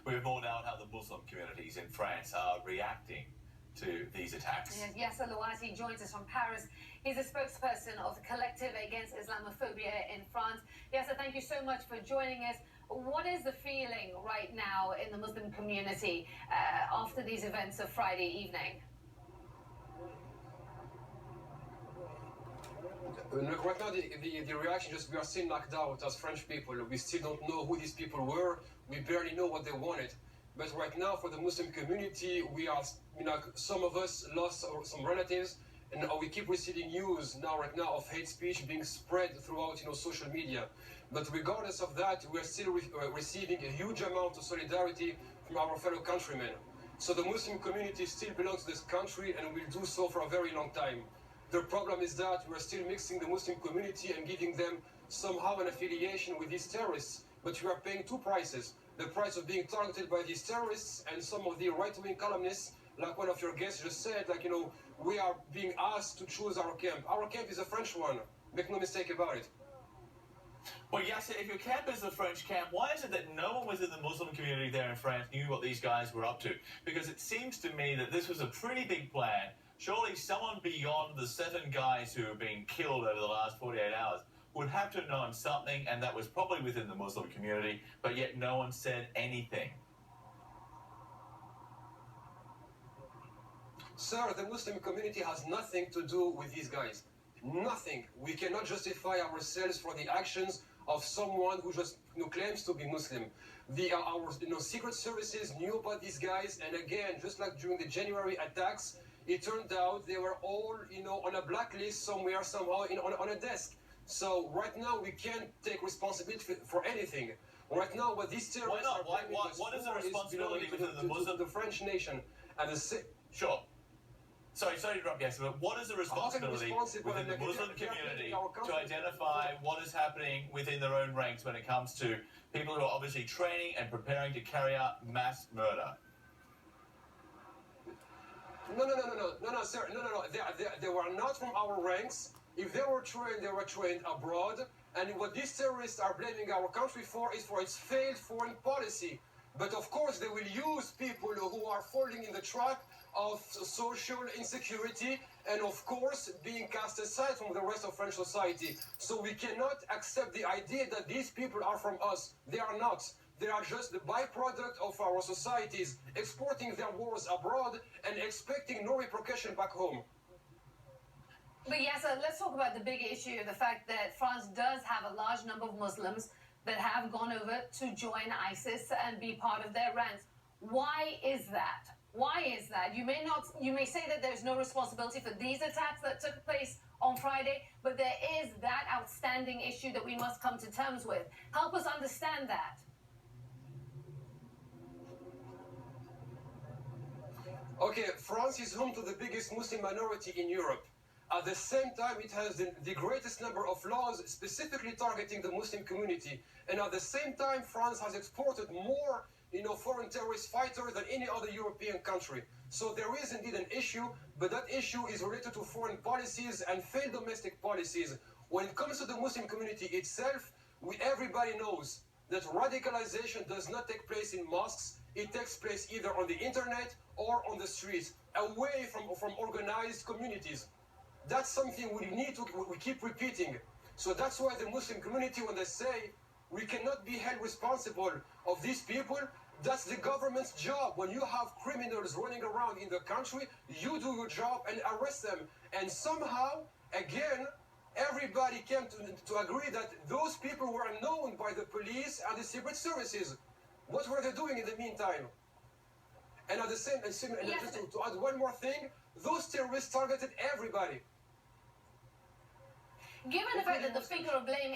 We have more now on how the Muslim communities in France are reacting to these attacks. Yes, Yasser Louati joins us from Paris. He's a spokesperson of the Collective Against Islamophobia in France. Yasser, thank you so much for joining us. What is the feeling right now in the Muslim community after these events of Friday evening? Look, right now the reaction just we are still knocked out as French people. We still don't know who these people were. We barely know what they wanted. But right now, for the Muslim community, we are, some of us lost some relatives, and we keep receiving news right now of hate speech being spread throughout, social media. But regardless of that, we are still receiving a huge amount of solidarity from our fellow countrymen. So the Muslim community still belongs to this country and will do so for a very long time. The problem is that we are still mixing the Muslim community and giving them somehow an affiliation with these terrorists. But we are paying two prices. The price of being targeted by these terrorists and some of the right-wing columnists, like one of your guests just said, we are being asked to choose our camp. Our camp is a French one. Make no mistake about it. Well, Yasser, if your camp is the French camp, why is it that no one within the Muslim community there in France knew what these guys were up to? Because it seems to me that this was a pretty big plan. Surely someone beyond the 7 guys who have been killed over the last 48 hours would have to have known something, and that was probably within the Muslim community, but yet no one said anything. Sir, the Muslim community has nothing to do with these guys. Nothing. We cannot justify ourselves for the actions of someone who just claims to be Muslim. Our secret services knew about these guys, and again, just like during the January attacks, it turned out they were all on a blacklist somewhere, somehow on a desk. So right now we can't take responsibility for anything. Right now, what these terrorists are blaming us what is the for responsibility within the Muslim? The French nation and Sure. Sorry to interrupt, yes, but what is the responsibility within the Muslim community to identify what is happening within their own ranks when it comes to people who are obviously training and preparing to carry out mass murder? No, sir. No. They were not from our ranks. If they were trained abroad. And what these terrorists are blaming our country for is for its failed foreign policy. But of course, they will use people who are falling in the trap of social insecurity and, of course, being cast aside from the rest of French society. So we cannot accept the idea that these people are from us. They are not. They are just the byproduct of our societies, exporting their wars abroad and expecting no repercussion back home. But yes, let's talk about the big issue, the fact that France does have a large number of Muslims that have gone over to join ISIS and be part of their ranks. Why is that? Why is that? You may say that there's no responsibility for these attacks that took place on Friday, but there is that outstanding issue that we must come to terms with. Help us understand that. Okay, France is home to the biggest Muslim minority in Europe. At the same time, it has the greatest number of laws specifically targeting the Muslim community. And at the same time, France has exported more, foreign terrorist fighters than any other European country. So there is indeed an issue, but that issue is related to foreign policies and failed domestic policies. When it comes to the Muslim community itself, everybody knows that radicalization does not take place in mosques. It takes place either on the internet or on the streets, away from organized communities. That's something we keep repeating. So that's why the Muslim community, when they say we cannot be held responsible of these people, that's the government's job. When you have criminals running around in the country, you do your job and arrest them. And somehow, again, everybody came to agree that those people were known by the police and the secret services. What were they doing in the meantime? And at the same time, just to add one more thing, those terrorists targeted everybody. Given the fact that the finger of blame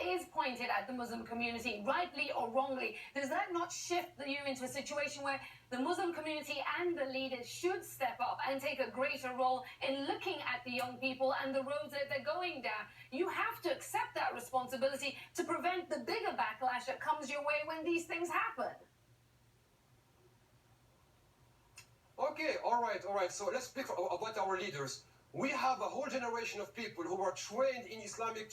is pointed at the Muslim community, rightly or wrongly, does that not shift you into a situation where the Muslim community and the leaders should step up and take a greater role in looking at the young people and the roads that they're going down? You have to accept that responsibility to prevent the bigger backlash that comes your way when these things happen. Okay, all right. So let's speak about our leaders. we have a whole generation of people who are trained in Islamic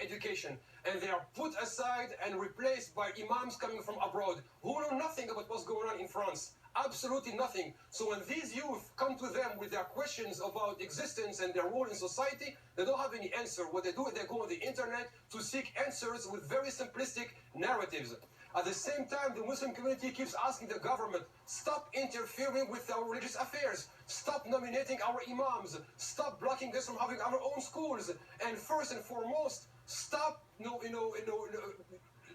education, and they are put aside and replaced by imams coming from abroad who know nothing about what's going on in France. Absolutely nothing. So when these youth come to them with their questions about existence and their role in society, they don't have any answer. What they do is they go on the internet to seek answers with very simplistic narratives. At the same time, the Muslim community keeps asking the government, stop interfering with our religious affairs, stop nominating our imams, stop blocking us from having our own schools, and first and foremost, stop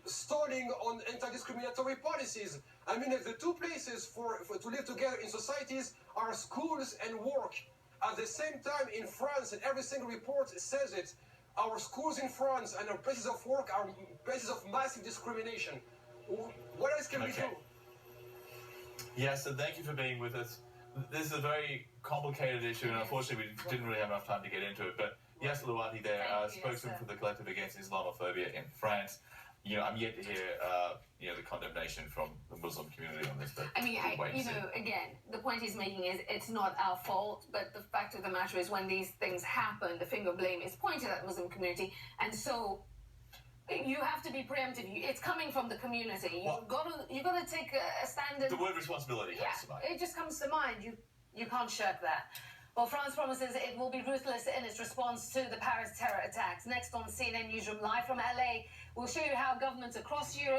stalling on anti-discriminatory policies. I mean, if the two places to live together in societies are schools and work. At the same time, in France, and every single report says it, our schools in France and our places of work are places of massive discrimination. What else can we do? Yes, and thank you for being with us. This is a very complicated issue, and unfortunately we didn't really have enough time to get into it. But Yasser Louati there, spokesman for the Collective Against Islamophobia in France. I'm yet to hear, the condemnation from the Muslim community on this. But I mean, again, the point he's making is it's not our fault, but the fact of the matter is when these things happen, the finger of blame is pointed at the Muslim community, and so you have to be preemptive. It's coming from the community. You've got to take a stand. The word responsibility comes to mind. It just comes to mind. You can't shirk that. Well, France promises it will be ruthless in its response to the Paris terror attacks. Next on CNN Newsroom Live from LA, we'll show you how governments across Europe